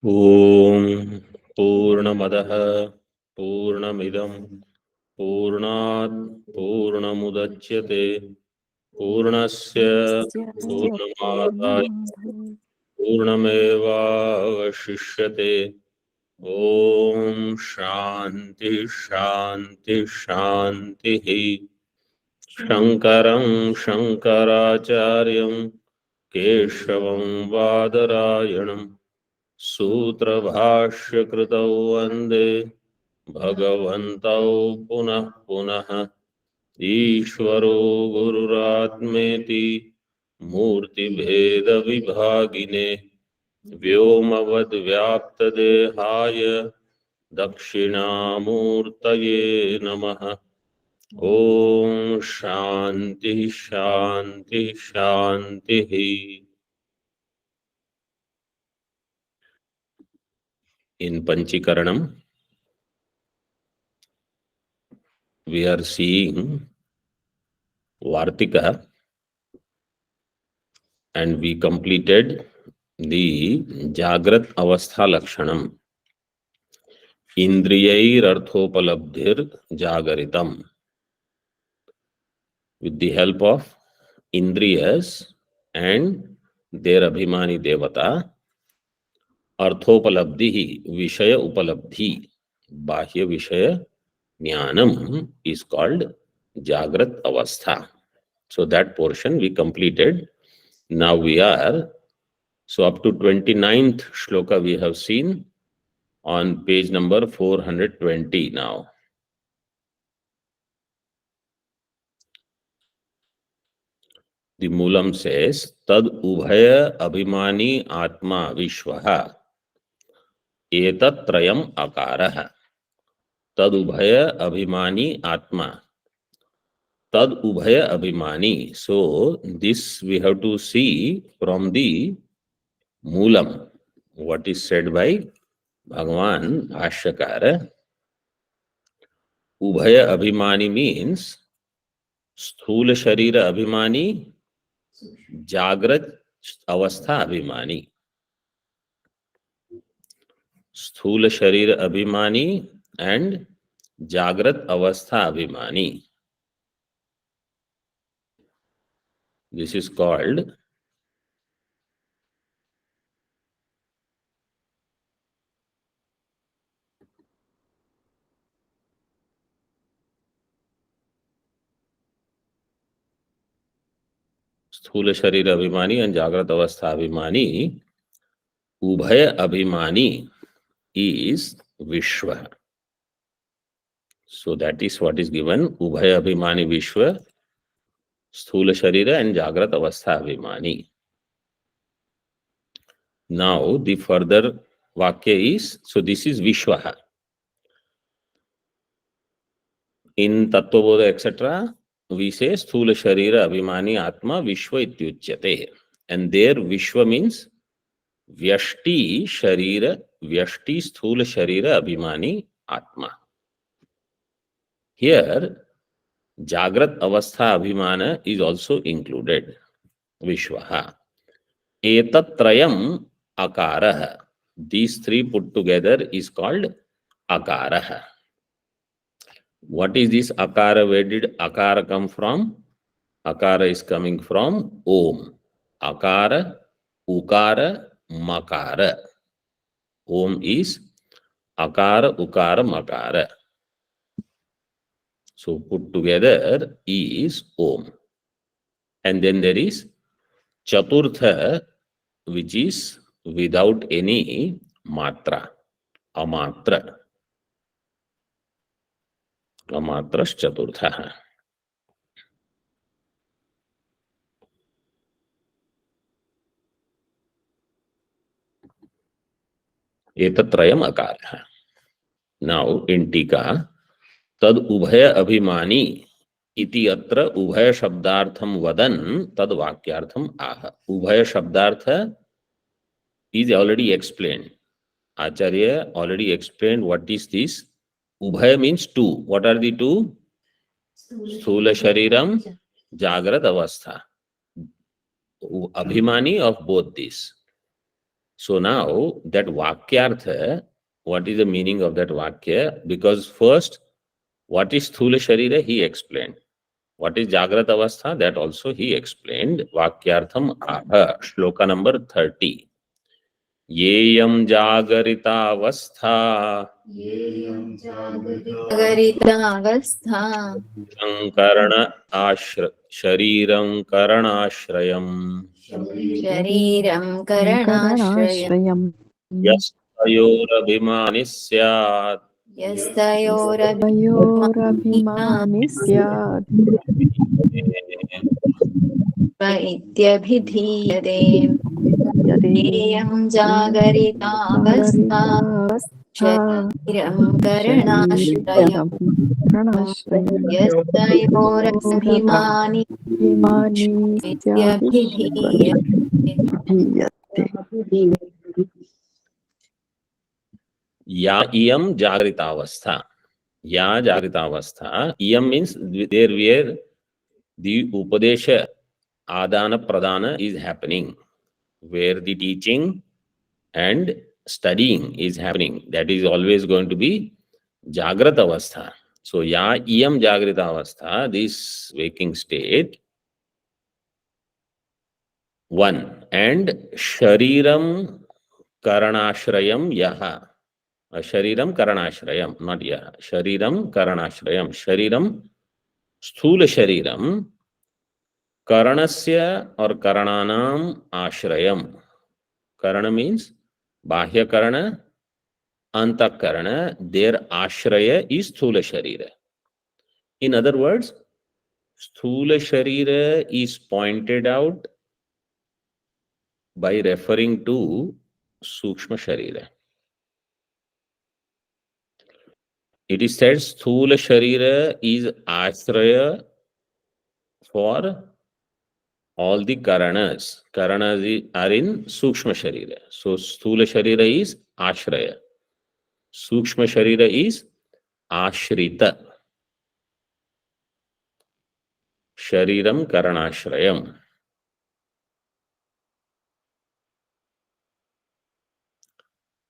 ॐ पूर्णमदः पूर्णमिदं पूर्णात् पूर्णमुदच्यते पूर्णस्य पूर्णमादाय पूर्णमेवावशिष्यते। ॐ शान्ति शान्ति शान्तिः। शङ्करं शङ्कराचार्यं केशवं बादरायणं सूत्रभाष्यकृतौ वन्दे भगवन्तौ पुनः पुनः। ईश्वरो गुरुरात्मेति मूर्तिभेदविभागिने व्योमवद्व्याप्तदेहाय दक्षिणामूर्तये नमः। ॐ शान्ति शान्ति शान्तिः। In Panchikaranam, we are seeing Vartika, and we completed the Jagrat Avastha Lakshanam. Indriyair Arthopalabdhir Jagaritam. With the help of Indriyas and their Abhimani Devata, Arthopalabdhi, Vishaya Upalabdhi, Bahya Vishaya Jnanam is called Jagrat Avastha. So that portion we completed. Now we are, so up to 29th shloka we have seen on page number 420 now. The Moolam says, Tad Ubhaya Abhimani Atma Vishwaha Etatrayam Akaraha. Tad Ubhaya Abhimani Atma. Tad Ubhaya Abhimani. So this we have to see from the Moolam, what is said by Bhagavan Ashyakara. Ubhaya Abhimani means Sthula Sharira Abhimani, Jagrat Avastha Abhimani. Sthula Sharira Abhimani and Jagrat Avastha Abhimani. This is called Sthula Sharira Abhimani and Jagrat Avastha Abhimani. Ubhaya Abhimani is Vishwa. So that is what is given. Ubhaya Abhimani Vishwa, Sthula Sharira and Jagrat Avastha Abhimani. Now the further Vakya is, so this is Vishwaha. In Tattvabodha, etc., we say Sthula Sharira Abhimani Atma Vishwa Ityuchyate. And there Vishwa means Vyashti Sharira, Vyashti Sthula Sharira Abhimani Atma. Here, Jagrat Avastha Abhimana is also included. Vishwaha. Etatrayam Akaraha. These three put together is called Akaraha. What is this Akara? Where did Akara come from? Akara is coming from Om. Akara, Ukara, Makara. Om is Akara, Ukara, Makara. So put together is Om. And then there is Chaturtha, which is without any matra. Amatra. Amatras Chaturtha. Etatrayam Akara. Now in Tika, Tad Ubhaya Abhimani iti atra Ubhaya Shabdartham Vadan Tad Vakyartham Aha. Ubhaya Shabdartha is already explained. Acharya already explained what is this. Ubhaya means two. What are the two? Sthula Shariram, Jagrat Avastha. Abhimani of both these. So now that Vakyartha, what is the meaning of that Vakya? Because first, what is Sthula Sharira? He explained. What is Jagrata Avastha? That also he explained. Vakyartham aha. Shloka number 30. Yeyam Jagarita Avastha जागरितावस्था Shariram Karanashrayam शरीरं करणाश्रयम् Yastayorabhimani Syat यस्तयोरभिमानि तयोरभिमानि इत्यभिधीयते यदि येयं जागरितावस्था शरीरं करणाश्रयम् यस्तयोरभिमानि इत्यभिधीयते Ya iyam Jagrita Avastha. Ya Jagrita Avastha. Iyam means there where the Upadesha Adana Pradana is happening, where the teaching and studying is happening. That is always going to be Jagrata Avastha. So, Ya iyam Jagrita Avastha, this waking state, one, and Shariram Karanashrayam Yaha. Shariram Karanashrayam, not Yaha. Shariram Karanashrayam. Shariram, Sthula Shariram, Karanasya or Karananam Ashrayam. Karana means Bahya Karana, Anta Karana, their Ashraya is Sthula Sharira. In other words, Sthula Sharira is pointed out by referring to Sukshma Sharira. It is said Sthula Sharira is Ashraya for all the Karanas. Karanas are in Sukshma Sharira. So Sthula Sharira is Ashraya. Sukshma Sharira is Ashrita. Shariram Karanashrayam.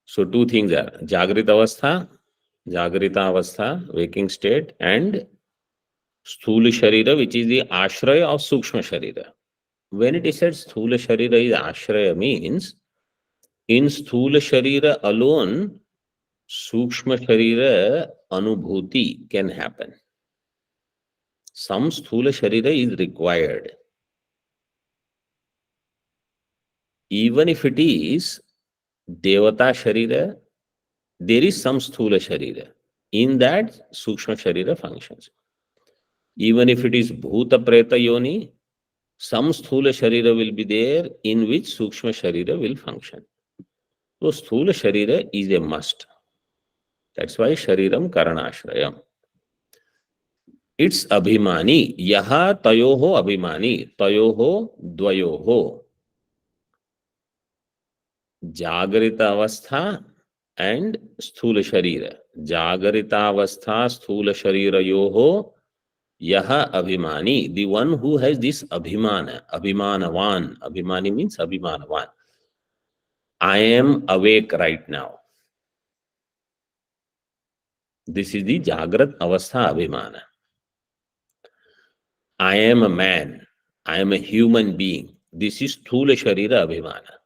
So two things are Jagrita Avastha, waking state, and Sthula Sharira, which is the Ashraya of Sukshma Sharira. When it is said Sthula Sharira is Ashraya, means in Sthula Sharira alone, Sukshma Sharira Anubhuti can happen. Some Sthula Sharira is required. Even if it is Devata Sharira, there is some Sthula Sharira. In that, Sukshma Sharira functions. Even if it is Bhuta Preta Yoni, some Sthula Sharira will be there in which Sukshma Sharira will function. So Sthula Sharira is a must. That's why Shariram Karanashrayam. It's Abhimani. Yaha Tayoho Abhimani. Tayoho Dvayoho. Jagrita Avastha and Sthula Sharira. Jagrita Avastha, Sthula Sharira Yoho. Yaha Abhimani. The one who has this Abhimana. Abhimanavan. Abhimani means Abhimanavan. I am awake right now. This is the Jagrat Avastha Abhimana. I am a man. I am a human being. This is Sthula Sharira Abhimana.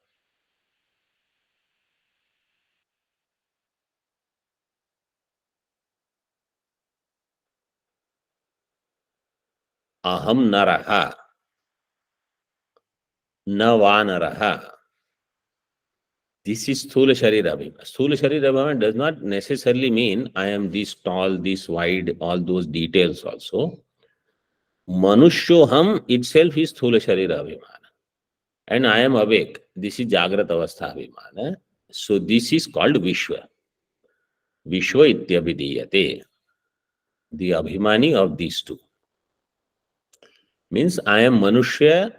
Aham Naraha. Navanaraha. This is Sthula Sharira Abhimana. Sthula Sharira Abhimana does not necessarily mean I am this tall, this wide, all those details also. Manushyoham itself is Sthula Sharira Abhimana. And I am awake. This is Jagrat Avastha Abhimana. So this is called Vishwa. Vishwa Ityabhidiyate. The Abhimani of these two. Means I am Manushya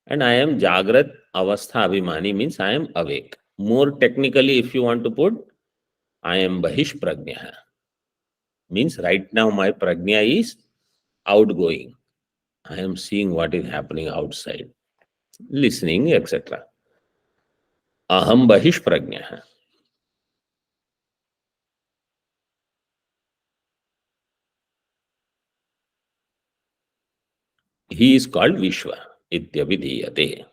and I am Jagrat Avastha Abhimani, means I am awake. More technically, if you want to put, I am Bahish Prajna. Means right now my Prajna is outgoing. I am seeing what is happening outside, listening, etc. aham bahishprajnah. He is called Vishwa. Ityabhidhiyate.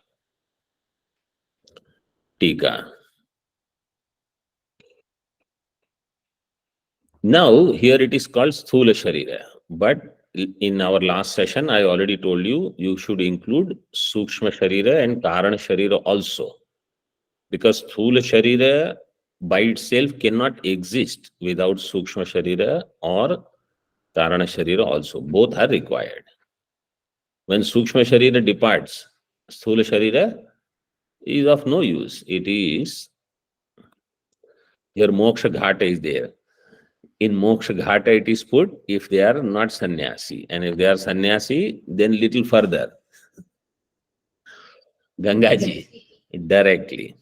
Tika. Now, here it is called Sthula Sharira. But in our last session, I already told you, you should include Sukshma Sharira and Karana Sharira also. Because Sthula Sharira by itself cannot exist without Sukshma Sharira or Karana Sharira also. Both are required. When Sukshma Sharira departs, Sthula Sharira is of no use. It is, your Moksha Ghata is there. In Moksha Ghata it is put if they are not sannyasi. And if they are sannyasi, then little further. Gangaji, directly.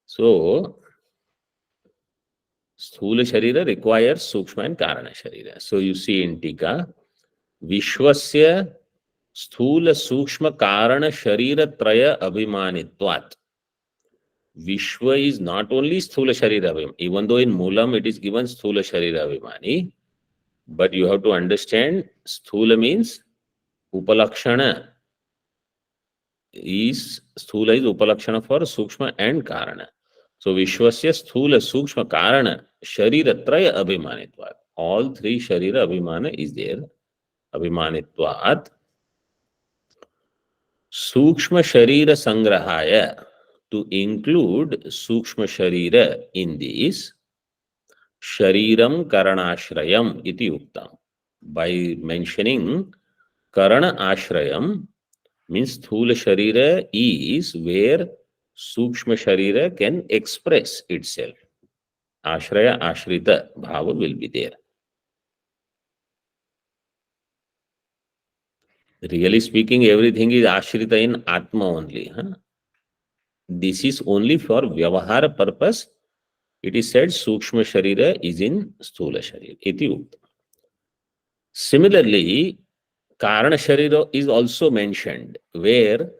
So, Sthula Sharira requires Sukshma and Karana Sharira. So you see in Tika, Vishwasya Sthula Sukshma Karana Sharira Traya Abhimanitvat. Vishwa is not only Sthula Sharira Abhimani, even though in Moolam it is given Sthula Sharira Abhimani, but you have to understand Sthula means Upalakshana. Sthula is Upalakshana for Sukshma and Karana. So Vishwasya Sthula Sukshma Karana Sharira Traya Abhimanitvat. All three Sharira Abhimana is there. Abhimanitvat. Sukshma Sharira Sangrahaya. To include Sukshma Sharira in this, Shariram Karanashrayam iti uktam. By mentioning Karana Ashrayam, means Sthula Sharira is where Sukshma Sharira can express itself. Ashraya, Ashrita, Bhava will be there. Really speaking, everything is Ashrita in Atma only. This is only for Vyavahara purpose. It is said Sukshma Sharira is in Sthula Sharira. Iti ukta. Similarly, Karana Sharira is also mentioned where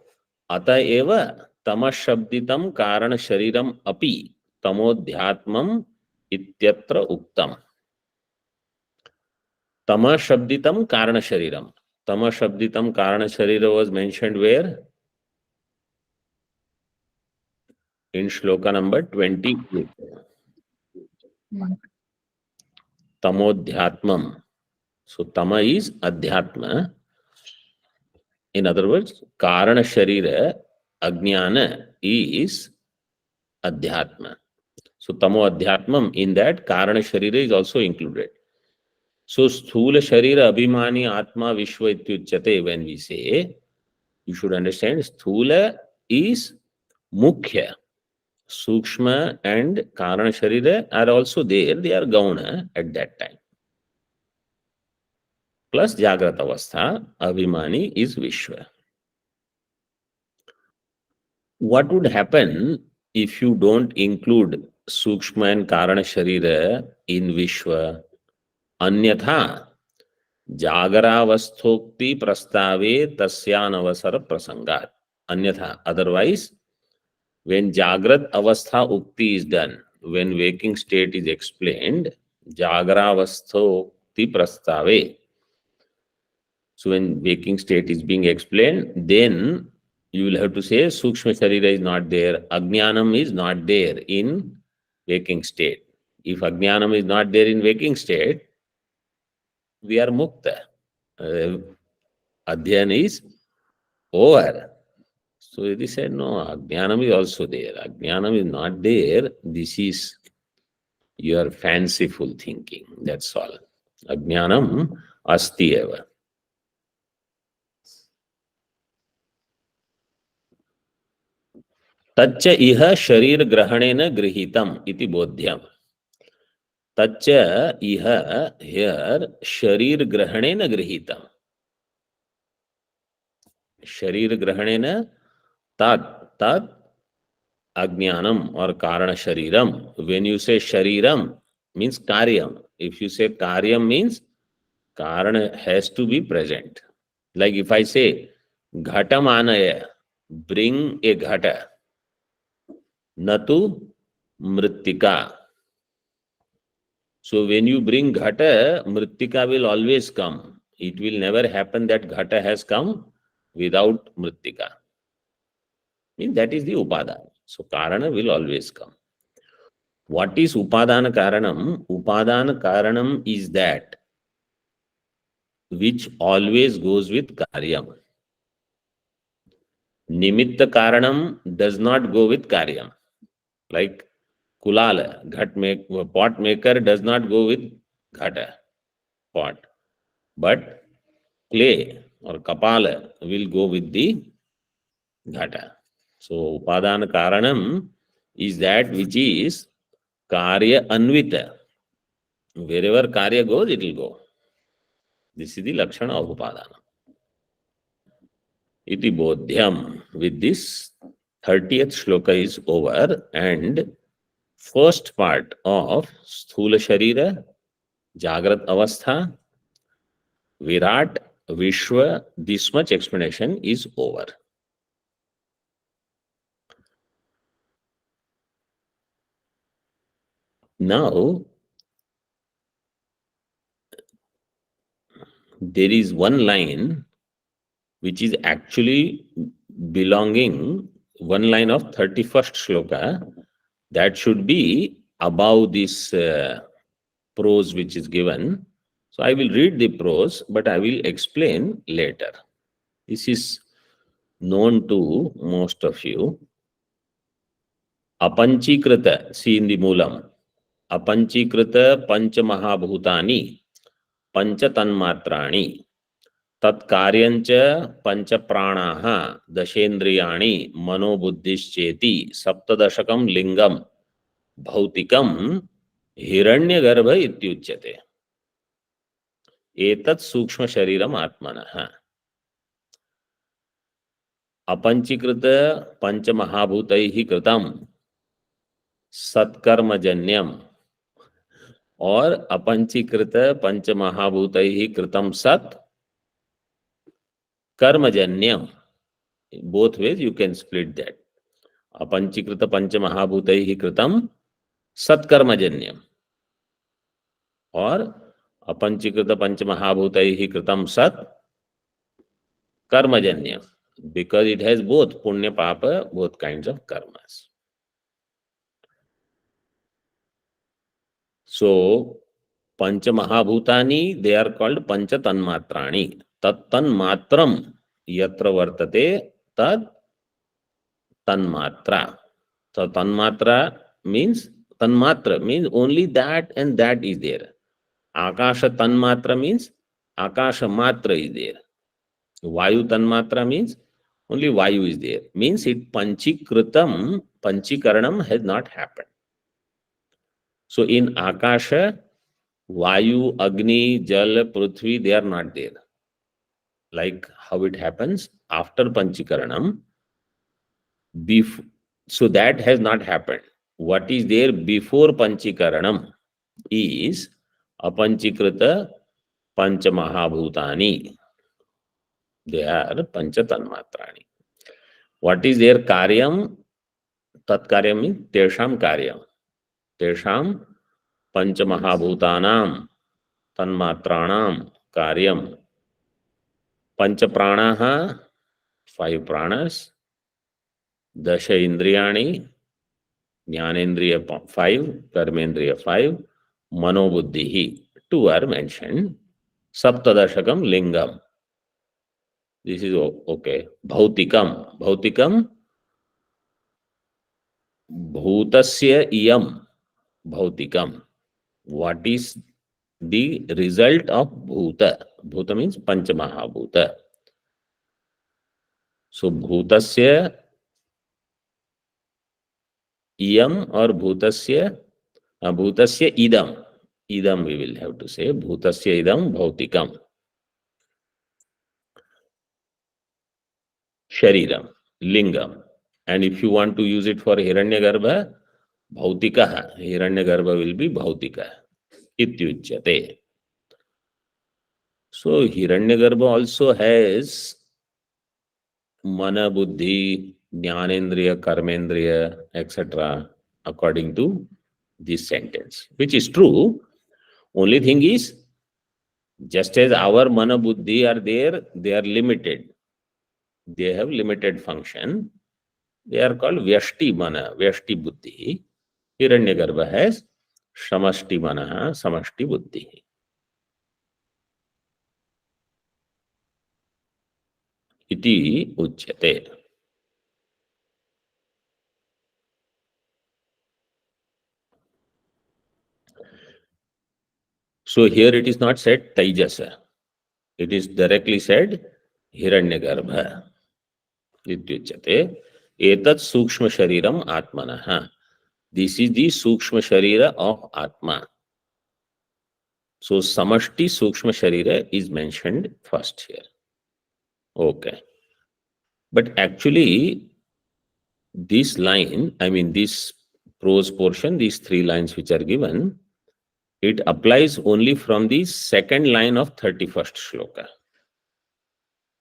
Ata eva tamashabditam Karana Shariram api tamodhyatmam ityatra uktam. Tamashabditam Karana Shariram. Tamashabditam Karana Sharira was mentioned where? In shloka number 28. Tamodhyatmam. So Tama is Adhyatma. In other words, Karana Sharira, Ajnana is Adhyatma. So Tamo Adhyatmam, in that Karana Sharira is also included. So Sthula Sharira Abhimani Atma Vishwa Ityuchyate, when we say, you should understand Sthula is Mukhya. Sukshma and Karana Sharira are also there. They are Gauna at that time. Plus Jagrata Avastha, Abhimani is Vishwa. What would happen if you don't include Sukshma and Karana Sharira in Vishwa? Anyatha, Jagaravasthokti Prastave Tasyanavasara Prasangat. Anyatha, otherwise, when Jagrat Avastha Ukti is done, when waking state is explained, Jagaravasthokti Prastave. So when waking state is being explained, then you will have to say Sukshma Sharira is not there, Ajnanam is not there in waking state. If Ajnanam is not there in waking state, we are Mukta. Adhyan is over. So it is said, no, Ajnanam is also there. Ajnanam is not there. This is your fanciful thinking. That's all. Ajnanam asti eva. Taccha iha sharir grahanena grihitam iti bodhyam. Taccha iha, here sharir grahanena grihitam. Sharir grahanena tat ajnanam or karana shariram. When you say shariram, means karyam. If you say karyam, means karana has to be present. Like if I say ghata manaya, bring a ghata. Natu mrittika. So when you bring ghata, mrittika will always come. It will never happen that ghata has come without mrittika. Means that is the upadana. So karana will always come. What is upadana karanam? Upadana karanam is that which always goes with karyam. Nimitta karanam does not go with karyam. Like kulala, pot maker does not go with ghata, pot. But clay or kapala will go with the ghata. So upadana karanam is that which is karya anvita. Wherever karya goes, it will go. This is the lakshana of upadana. Iti bodhyam. With this, 30th shloka is over, and first part of Sthula Sharira, Jagrat Avastha, Virat, Vishwa, this much explanation is over. Now, there is one line which is actually belonging, one line of 31st shloka, that should be above this prose which is given. So I will read the prose, but I will explain later. This is known to most of you. Apanchikrita, see in the Moolam. Apanchikrita pancha mahabhutani pancha tanmatrani तत्कार्यंच पंच प्राणाः दशेन्द्रियाणि मनोबुद्धिश्चेति सप्तदशकं लिंगम भौतिकम हिरण्यगर्भ इत्युच्यते. एतत् सूक्ष्म शरीरम आत्मनः. अपंचीकृत पंच महाभूतैः कृतम सत्कर्मजन्यम और अपंचीकृत पंच महाभूतैः कृतम सत् कर्मजन्यम. Both ways you can split that. Apanchikrita pancha mahabhutaihi kritam satkarmajanyam or apanchikrita pancha mahabhutaihi kritam sat karmajanyam, because it has both punya papa, both kinds of karmas. So pancha mahabhutani, they are called pancha tanmatrani. Tat tanmatram yatra vartate tad tanmatra. So tanmatra means only that and that is there. Akasha tanmatra means akasha matra is there. Vayu tanmatra means only vayu is there. Means it panchikaranam has not happened. So in akasha, vayu, agni, jal, prithvi, they are not there. Like how it happens after panchikaranam, so that has not happened. What is there before Panchikaranam is apanchikrita pancha mahabhutani. They are pancha tanmatrani. What is their karyam? Tat karyam means tesham karyam. Tesham pancha mahabhutanam tanmatranam karyam. Pancha pranaha, 5 pranas. Dasha indriyani, Jnanendriya 5, Karmendriya 5, Manobuddhihi 2 are mentioned. Saptadashakam lingam. This is okay. Bhautikam. Bhautikam. Bhutasya iyam. Bhautikam. What is the result of bhuta? Bhuta means Panchamahabhuta. So bhutasya iyam or bhutasya idam. Idam we will have to say. Bhutasya idam bhautikam. Shariram, lingam. And if you want to use it for Hiranyagarbha, Bhautika. Hiranyagarbha will be Bhautika. Ityuchyate. So Hiranyagarbha also has Mana Buddhi, Jnanendriya, Karmendriya, etc. according to this sentence, which is true. Only thing is, just as our mana buddhi are there, they are limited. They have limited function. They are called Vyashti mana, Vyashti buddhi. Hiranyagarbha has Samashti mana, Samashti buddhi. Iti uchyate. So here it is not said Taijasa. It is directly said Hiranyagarbha. Ityuchyate. Etat Sukshma Shariram Atmanah. This is the Sukshma Sharira of Atma. So Samashti Sukshma Sharira is mentioned first here. Okay. But actually, this line, I mean this prose portion, these 3 lines which are given, it applies only from the second line of 31st shloka.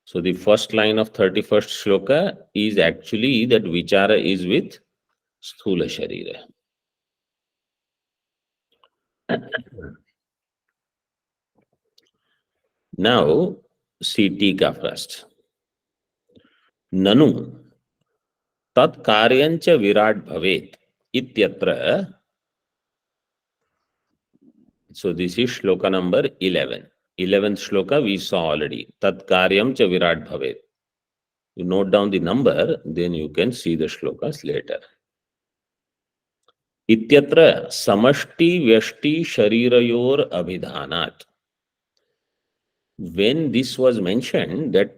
So the first line of 31st shloka is actually that Vichara is with Sthula Sharira. Now, see Tika first. Nanu tat karyancha virat bhavet ityatra. So this is shloka number 11. 11th shloka we saw already. Tat karyam cha virat bhavet. You note down the number, then you can see the shlokas later. Ityatra samashti vyashti sharirayor abhidhanat. When this was mentioned that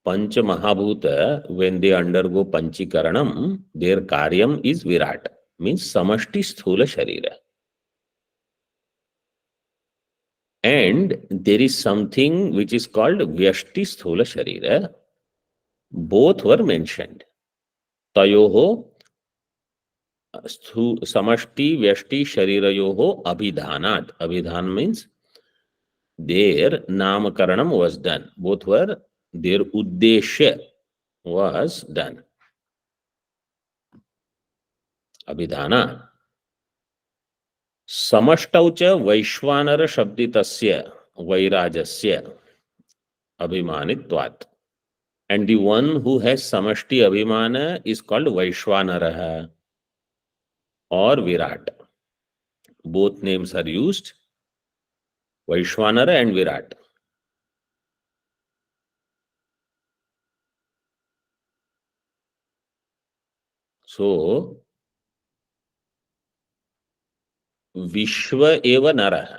Pancha Mahabhuta, when they undergo Panchikaranam, their karyam is Virat, means Samashti Sthula Sharira. And there is something which is called Vyashti Sthula Sharira. Both were mentioned. Tayoho Samashti Vyashti Sharirayoho Abhidhanat. Abhidhan means their Namakaranam was done. Both were, their Uddesha was done. Abhidhana. Samashtaucha Vaishwanara Shabditasya Vairajasya Abhimanitvat. And the one who has Samashti Abhimana is called Vaishwanara or Virat. Both names are used, Vaishwanara and Virat. So, Vishwa eva Naraha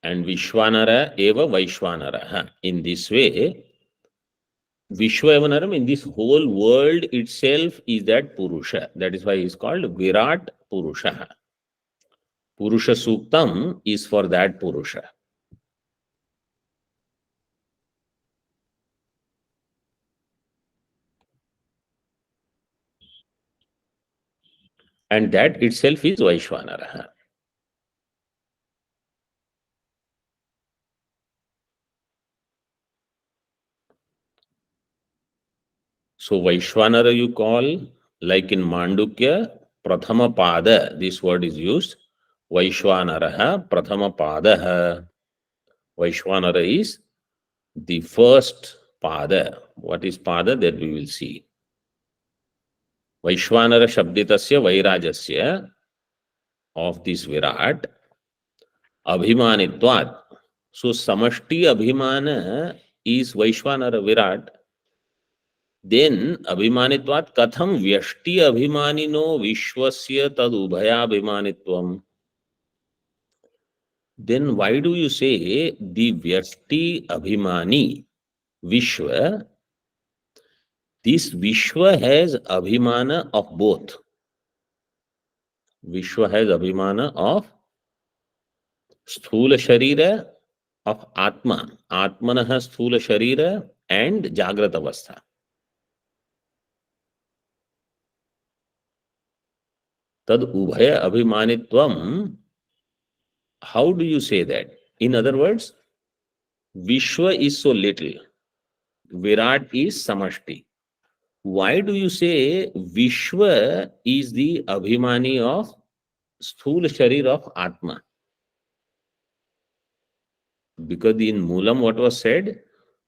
and Vishwanara eva Vaishwanara. In this way, Vishwa eva Naram, in this whole world itself is that Purusha. That is why he is called Virat Purusha. Purusha Suktam is for that Purusha. And that itself is Vaishwanara. So Vaishwanara you call, like in Mandukya, Prathama Pada, this word is used. Vaishwanaraha, Prathama Padaha. Vaishwanara is the first Pada. What is Pada? That we will see. Vaishwanara Shabditasya Vairajasya, of this Virat, Abhimanitvat. So Samashti Abhimana is Vaishwanara Virat. Then Abhimanitvat Katham Vyashti Abhimanino Vishwasya Tad Ubhaya Abhimanitvam. Then why do you say the Vyashti Abhimani Vishwa? This Vishwa has Abhimana of both. Vishwa has Abhimana of Sthula Sharira, of Atma. Atmanaha Sthula Sharira and Jagrat Avastha. Tad Ubhaya Abhimanitvam. How do you say that? In other words, Vishwa is so little. Virat is Samashti. Why do you say Vishwa is the Abhimani of Sthula Sharir of Atma? Because in Moolam what was said?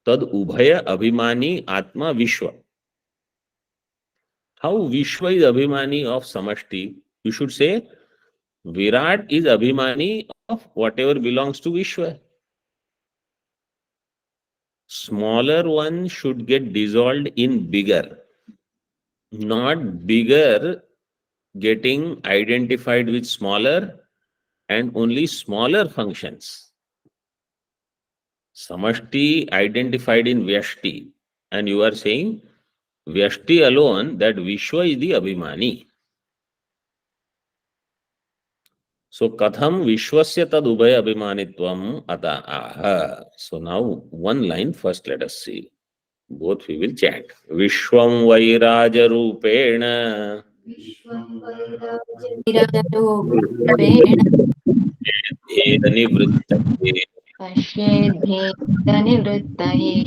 Tad Ubhaya Abhimani Atma Vishwa. How Vishwa is Abhimani of Samashti? You should say Virat is Abhimani of whatever belongs to Vishwa. Smaller one should get dissolved in bigger, not bigger getting identified with smaller and only smaller functions. Samashti identified in Vyashti, and you are saying Vyashti alone, that Vishwa is the Abhimani. So Katham Vishwasya tad ubhaya abhimanitvam ata aha. So now one line first let us see. Both we will chant. Vishwam Vairaja Rupena विराजरूपेण Bheda Nivrittate पश्येद्भेदनिवृत्तये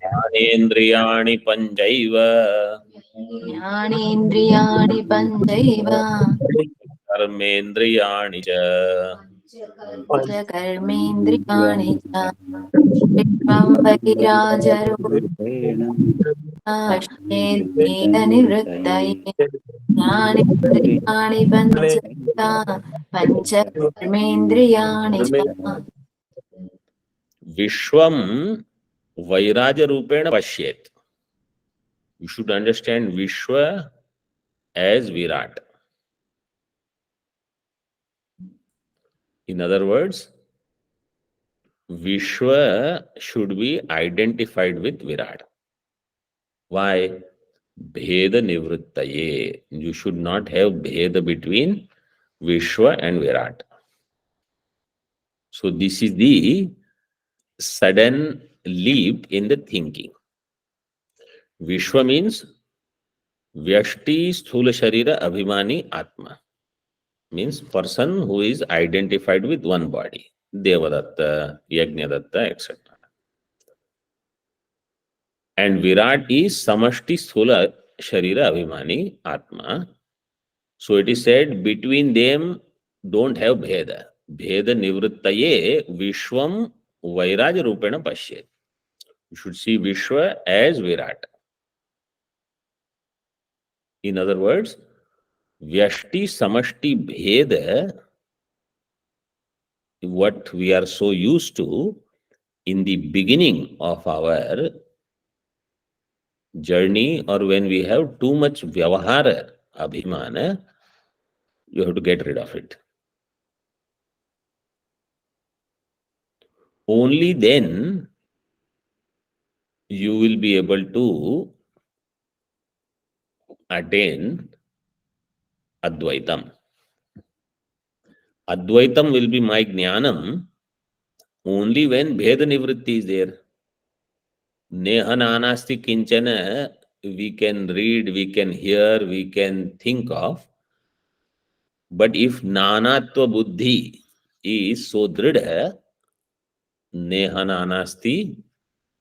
Jnanendriyani Panchaiva ज्ञानेन्द्रियाणि पञ्चैव Karmendriyani Cha. च कर्मेन्द्रियाणि च विश्वं वैराजरूपेण पश्येद्भेदनिवृत्तये ज्ञानेन्द्रियाणि पञ्च कर्मेन्द्रियाणि च Vishwam Vairaja Rupena Pashyet. You should understand Vishwa as Virat. In other words, Vishwa should be identified with Virat. Why? Bheda Nivrittaye. You should not have Bheda between Vishwa and Virat. So this is the sudden leap in the thinking. Vishwa means Vyashti Sthula Sharira Abhimani Atma. Means person who is identified with one body. Devadatta, Yajnadatta, etc. And Virat is Samashti Sthula Sharira Abhimani Atma. So it is said between them don't have Bheda. Bheda Nivrittaye Vishwam Vairaja Rupena Pashyet. You should see Vishwa as Virat. In other words, Vyashti Samashti Bheda, what we are so used to in the beginning of our journey, or when we have too much Vyavahara Abhimana, you have to get rid of it. Only then you will be able to attain Advaitam. Advaitam will be my Jnanam only when Bheda Nivritti is there. Neha Nanasti Kinchana, we can read, we can hear, we can think of. But if Nanatva Buddhi is so dridha, Neha Nanasti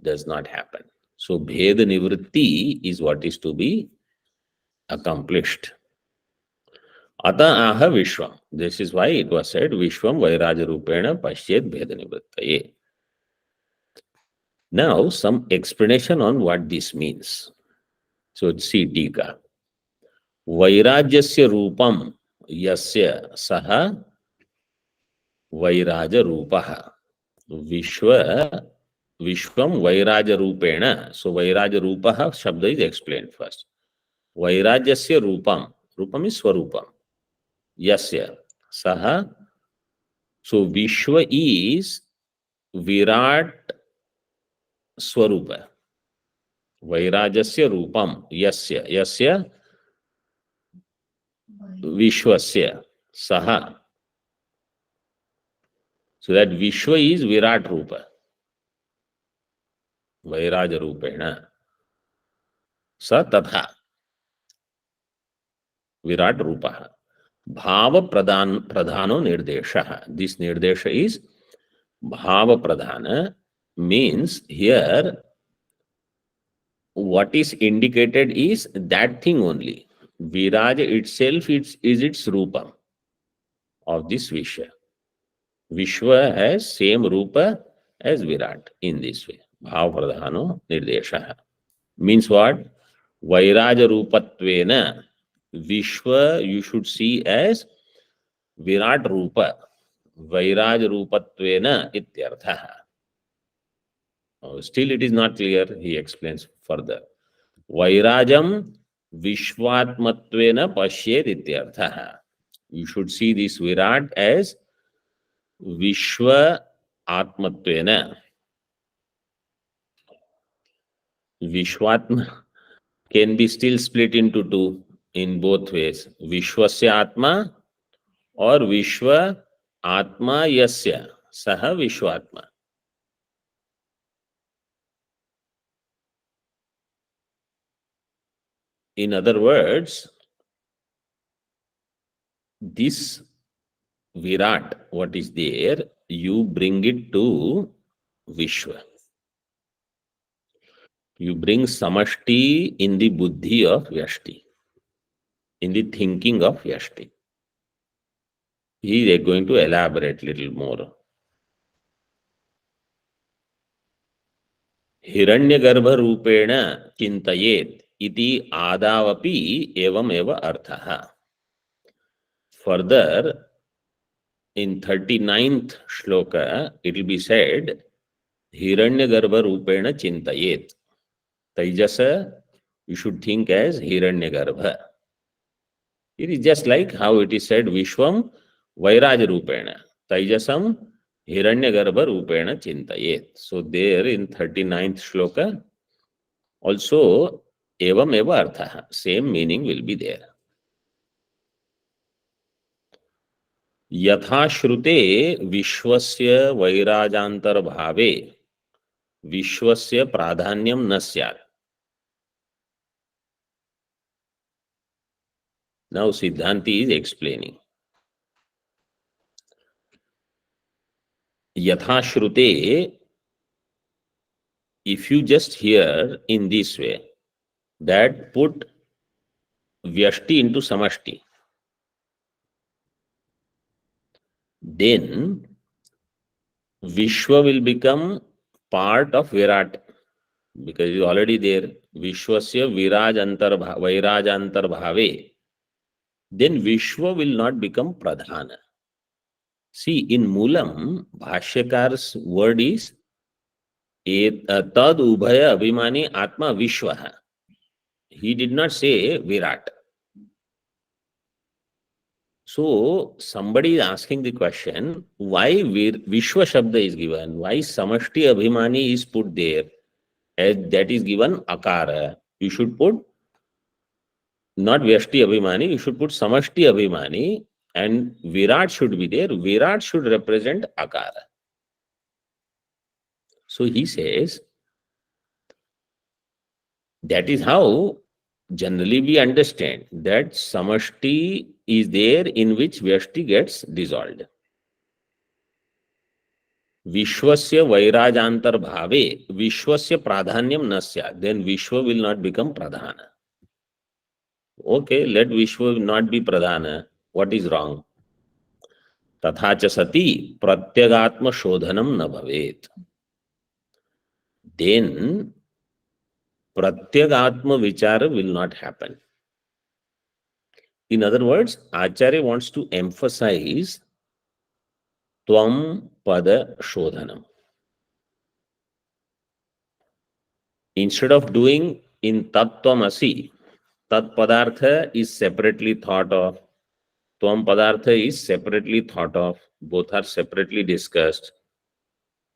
does not happen. So Bheda Nivritti is what is to be accomplished. Ata aha Vishwam. This is why it was said Vishwam Vairaja Rupena Pashyet Bheda Nivrittaye. Now some explanation on what this means. So see Tika. Vairajyasya Rupam Yasya Saha Vairaja Rupaha. Vishwam Vairaja Rupena. So Vairaja Rupaha Shabda is explained first. Vairajyasya Rupam. Rupam is Swarupam. Yasya Saha. So Vishwa is Virat Swarupa. Vairajyasya Rupam. Yasya Vishwasya Saha. So that Vishwa is Virat Rupa. Vairaja Rupena. Sa Tatha. Virat Rupaha. Bhava Pradhano Nirdesha. This Nirdesha is Bhava Pradhana, means here what is indicated is that thing only. Viraj itself is its rupa of this Vishwa. Vishwa has same rupa as Virat in this way. Bhav Pradhano Nirdesha. Means what? Vairaja Rupatvena. Vishwa you should see as Virat Rupa. Vairaj Rupatvena ityartha. Still it is not clear. He explains further. Vairajam Vishwatmatvena Pashyed ityartha. You should see this Virat as Vishwa Atmatvena. Vishwatma can be still split into two in both ways. Vishwasya Atma or Vishwa Atma Yasya Saha Vishwatma. In other words, this Virat, what is there, you bring it to Vishwa. You bring Samashti in the buddhi of Vyashti, in the thinking of Vyashti. He is going to elaborate little more. Hiranyagarbha rupena chintayet iti adavapi evam eva arthaha. Further, in 39th shloka, it will be said, Hiranyagarbha rupena chintayet. Taijasa, you should think as Hiranyagarbha. It is just like how it is said, Vishwam Vairaj rupena. Taijasam Hiranyagarbha rupena chintayet. So there in 39th shloka, also evam eva artha, same meaning will be there. Yatha shrute vishwasya vairajantar bhave vishwasya pradhanyam na syat. Now Siddhanti is explaining. Yatha shrute, if you just hear in this way, that put Vyashti into Samashti, then Vishwa will become part of Virat, because it is already there. Vishwasya Vairaj antar bhave. Then Vishwa will not become Pradhana. See, in Moolam, Bhashyakar's word is Tad Ubhaya Abhimani Atma Vishwaha. He did not say Virat. So, somebody is asking the question, why Vishwa Shabda is given? Why Samashti Abhimani is put there? As that is given Akara. You should put not Vyashti Abhimani, you should put Samashti Abhimani, and Virat should be there. Virat should represent Akara. So he says, that is how generally we understand that Samashti is there in which Vyashti gets dissolved. Vishwasya Vairajantar Bhave, Vishwasya Pradhanyam Nasya, then Vishwa will not become Pradhana. Okay, let Vishwa not be Pradhana. What is wrong? Tathacha sati pratyagatma shodhanam na bhavet. Then pratyagatma vichara will not happen. In other words, Acharya wants to emphasize Tvam pada shodhanam. Instead of doing in Tattvam-asi, Tat Padartha is separately thought of, Tvam Padartha is separately thought of, both are separately discussed,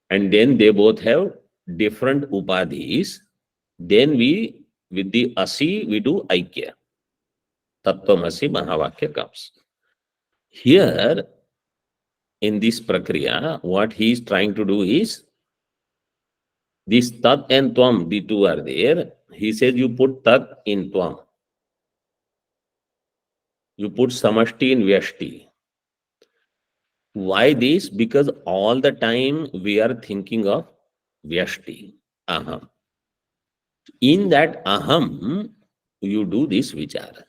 and then they both have different upadhis. Then we, with the Asi, we do Aikya. Tattvam-asi Mahavakya comes. Here, in this Prakriya, what he is trying to do is, this Tat and Tvam, the two are there. He says you put Tat in Tvam. You put Samashti in Vyashti. Why this? Because all the time we are thinking of Vyashti. Aham. In that aham, you do this vichara.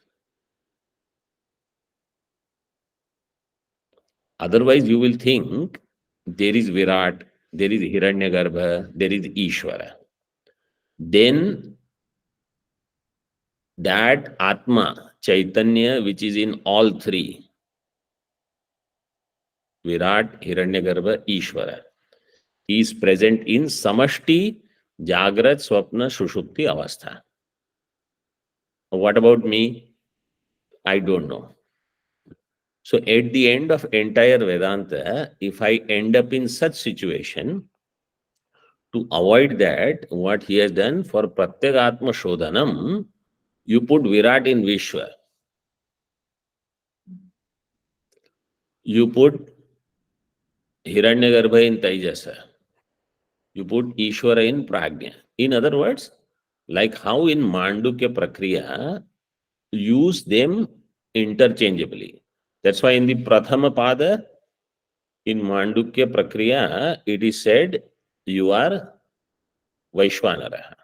Otherwise, you will think there is Virat, there is Hiranyagarbha, there is Ishvara. Then that Atma, Chaitanya, which is in all three, Virat, Hiranyagarbha, Ishvara, is present in Samashti, Jagrat, Swapna, Shushupti Avastha. What about me? I don't know. So at the end of entire Vedanta, if I end up in such situation, to avoid that, what he has done for Pratyagatma Shodhanam, you put Virat in Vishwa. You put Hiranyagarbha in Taijasa. You put Ishvara in Prajna. In other words, like how in Mandukya Prakriya, use them interchangeably. That's why in the Prathama Pada, in Mandukya Prakriya, it is said, you are Vaishwanara,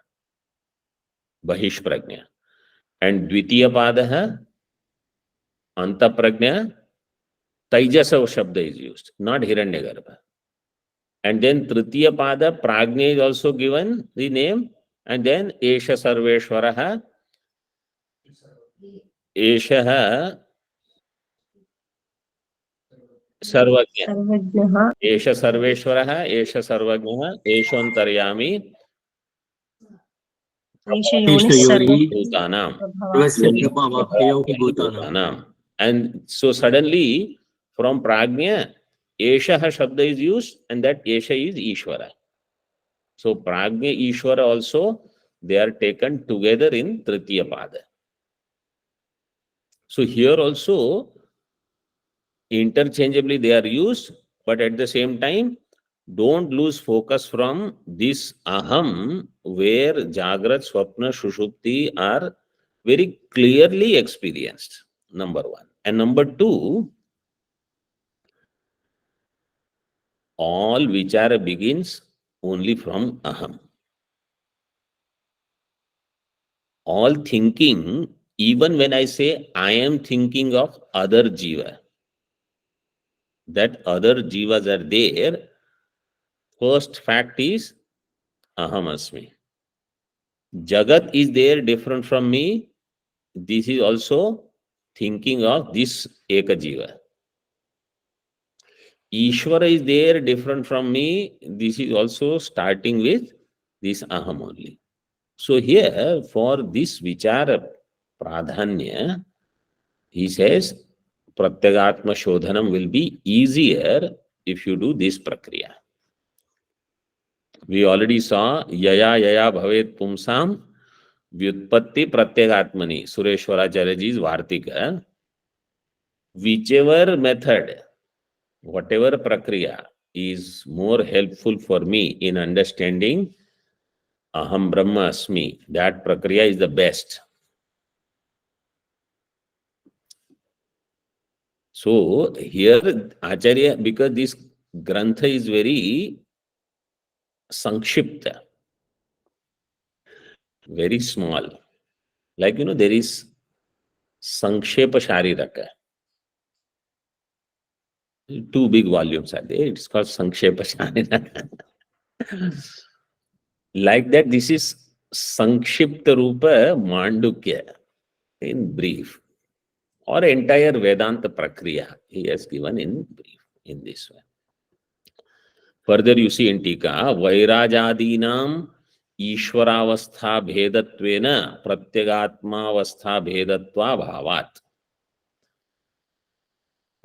Bahish Prajna. And Dvitiya Padaha, Anta Prajna, Taijasa Shabda is used, not Hiranyagarbha. And then Tritiya Pada, Prajna is also given the name, and then Esha Sarveshwaraha, Esha Sarvajna, Esha Sarveshwaraha, Esha Sarvajna, Eshantaryami, Bhutanam. Bhutanam. And so suddenly, from Prajna, Esha Shabda is used, and that Esha is Ishvara. So Prajna, Ishvara also, they are taken together in Tritiya Pada. So here also, interchangeably they are used, but at the same time, don't lose focus from this aham, where Jagrat, Swapna, Shushupti are very clearly experienced, number one. And number two, all vichara begins only from aham. All thinking, even when I say I am thinking of other jiva, that other jivas are there, first fact is aham asmi. Jagat is there different from me. This is also thinking of this eka jiva. Ishvara is there different from me. This is also starting with this aham only. So here for this vichara pradhanya, he says pratyagatma shodhanam will be easier if you do this prakriya. We already saw yaya yaya bhavet pumsam vyutpatti pratyagatmani, Sureshwaracharyaji's Vartika. Whichever method, whatever prakriya is more helpful for me in understanding aham brahma asmi, that prakriya is the best. So here Acharya, because this grantha is very sankshipta, very small. Like, there is Sankshepa Shariraka. Two big volumes are there. It's called Sankshepa Shariraka. Like that, this is Sankshipta Rupa Mandukya, in brief. Or entire Vedanta Prakriya, he has given in brief, in this way. Further, you see in Tika, Vairajadinam Ishvaravastha Bhedatvena Pratyagatmavastha Bhedatva Bhavat.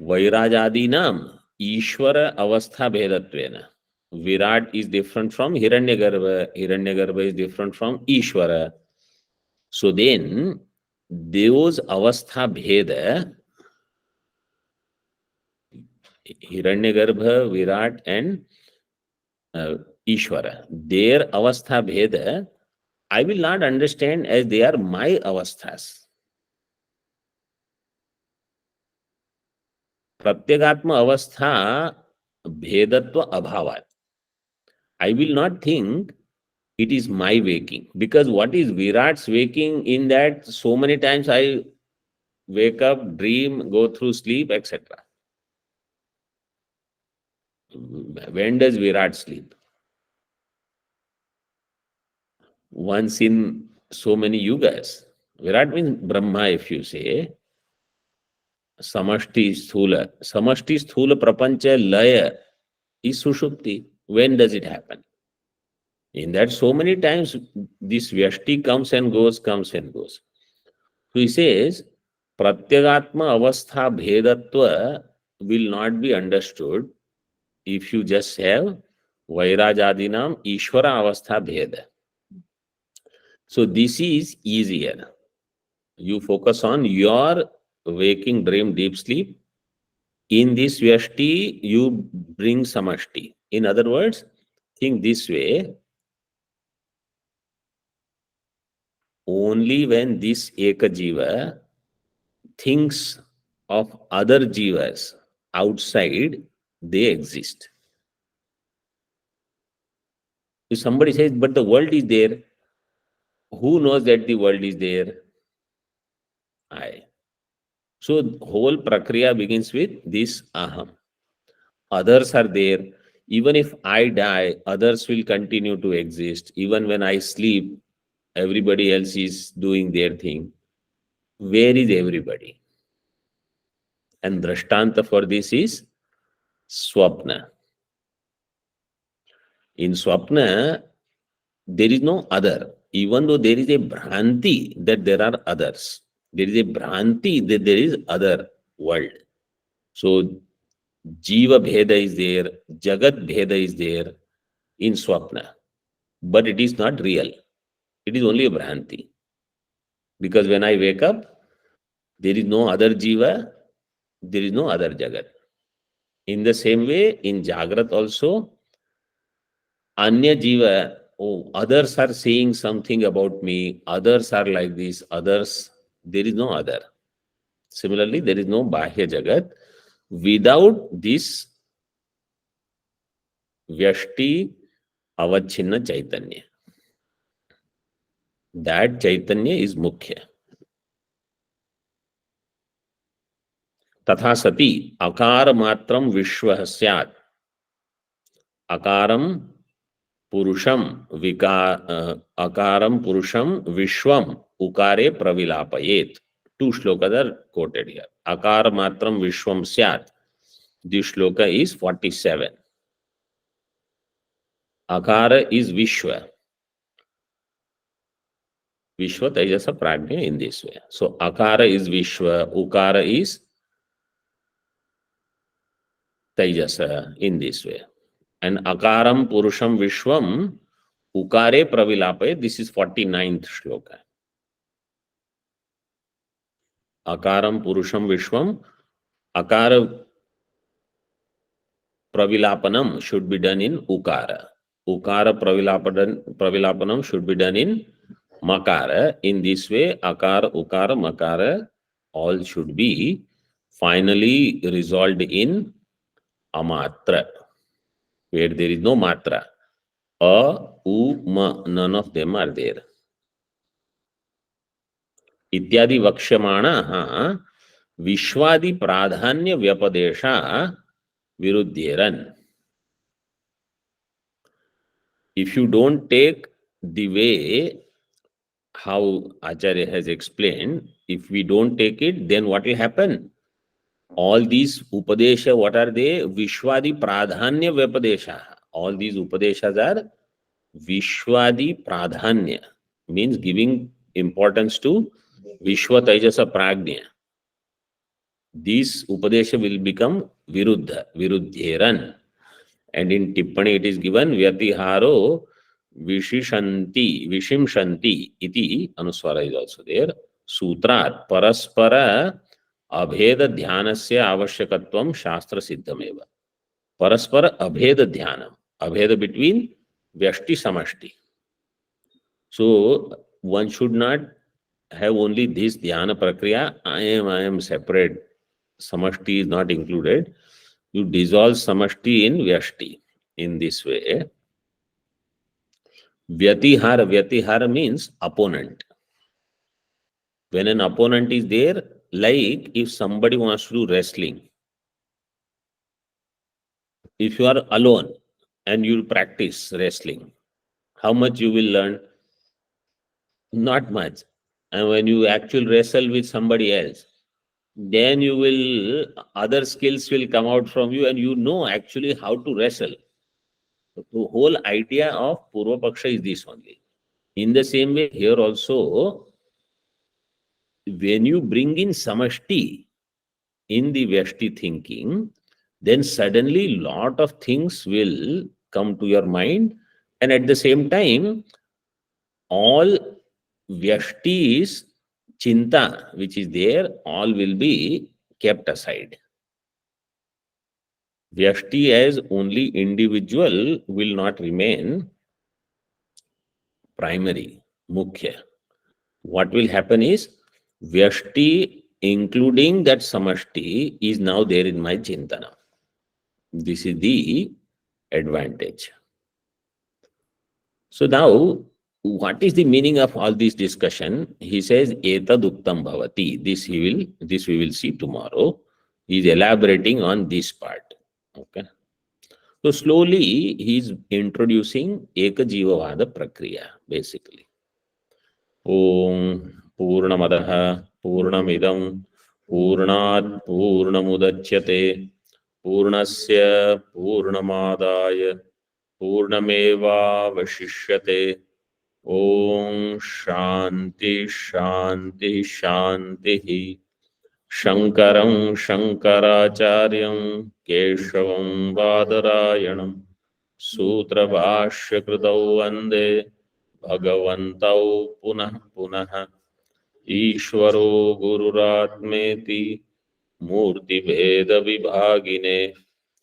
Vairajadinam Ishvara Avastha Bhedatvena. Virat is different from Hiranyagarbha. Hiranyagarbha is different from Ishvara. So then, those Avastha Bheda, Hiranyagarbha, Virat, and Ishvara, their avastha bheda, I will not understand as they are my avasthas. Pratyagatma avastha bhedatva abhavat. I will not think it is my waking. Because what is Virat's waking in that so many times I wake up, dream, go through sleep, etc. When does Virat sleep? Once in so many yugas. Virat means Brahma, if you say. Samashti Sthula. Samashti Sthula Prapancha Laya is Sushupti. When does it happen? In that so many times this Vyashti comes and goes, comes and goes. So he says, Pratyagatma Avastha Bhedatva will not be understood if you just have Vairajadinam Ishvara Avastha Bheda. So this is easier. You focus on your waking, dream, deep sleep. In this Vyashti, you bring Samashti. In other words, think this way, only when this Eka Jiva thinks of other Jivas outside, they exist. If somebody says, but the world is there, who knows that the world is there? I. So whole prakriya begins with this aham. Others are there. Even if I die, others will continue to exist. Even when I sleep, everybody else is doing their thing. Where is everybody? And Drishtanta for this is Swapna. In Swapna, there is no other. Even though there is a Bhranti that there are others. There is a Bhranti that there is other world. So Jiva Bheda is there, Jagat Bheda is there in Swapna. But it is not real. It is only a Bhranti. Because when I wake up, there is no other Jiva, there is no other Jagat. In the same way, in Jagrat also, Anya Jiva, oh, others are saying something about me, others are like this, others, there is no other. Similarly, there is no Bahya Jagat. Without this Vyashti Avachinna Chaitanya. That Chaitanya is Mukhya. तथा सति अकार मात्रम विश्व स्यात् अकारम पुरुषम अकारम पुरुषम विश्वम उकारे प्रविलापयेत. Two shlokas are quoted here. Akar matram vishwam syat. This shloka is 47. Akara is Vishwa. Vishwa Tejasa Prajna in this way. So Akara is Vishwa, Ukara is Tejasa in this way. And Akaram Purusham Vishwam Ukare Pravilapaye. This is 49th shloka. Akaram Purusham Vishwam. Akara Pravilapanam should be done in Ukara. Ukara Pravilapanam should be done in Makara. In this way, Akara, Ukara, Makara all should be finally resolved in Amatra, where there is no Matra. A, U, Ma, none of them are there. Ityadi Vakshamana Vishwadi Pradhanya Vyapadesha Virudhyeran. If you don't take the way how Acharya has explained, if we don't take it, then what will happen? All these Upadesha, what are they? Vishwadi Pradhanya Vyapadesha. All these Upadeshas are Vishwadi Pradhanya, means giving importance to Vishwa Tejasa Prajna. These Upadesha will become Viruddha, Virudhyeran. And in Tippani it is given Vyatiharo Vishimshanti iti Anuswara is also there. Sutrat Paraspara Abheda Dhyanasya Avashyakatvam Shastra Siddhameva. Paraspara Abheda Dhyanam. Abheda between Vyashti Samashti. So one should not have only this dhyana prakriya. I am separate. Samashti is not included. You dissolve Samashti in Vyashti in this way. Vyatihara means opponent. When an opponent is there, like if somebody wants to do wrestling, if you are alone and you practice wrestling, how much you will learn? Not much. And when you actually wrestle with somebody else, then you will, other skills will come out from you and you know actually how to wrestle. So the whole idea of Purva Paksha is this only. In the same way, here also, when you bring in Samashti in the Vyashti thinking, then suddenly lot of things will come to your mind, and at the same time, all Vyashti's chinta which is there, all will be kept aside. Vyashti as only individual will not remain primary, mukhya. What will happen is Vyashti, including that Samashti, is now there in my Chintana. This is the advantage. So now, what is the meaning of all this discussion? He says, Etad Uktam Bhavati. This we will see tomorrow. He is elaborating on this part. Okay. So slowly he is introducing Ekajivavada Prakriya, basically. Om Purnamadaha Purnamidam Purnat Purnamudachyate Purnasya Purnamadaya Purnameva Vashishyate. Om Shanti Shanti Shanti. Shankaram Shankaracharyam Keshavam Badarayanam Sutra Bhashya Kritau Vande Bhagavantau Punah Punah Ishvaro Gururatmeti Murti Bheda Vibhagine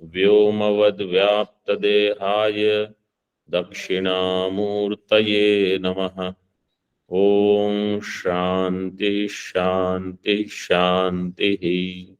Vyomavad Vyapta Dehaya Dakshinamurtaye Namaha. Om Shanti Shanti Shanti.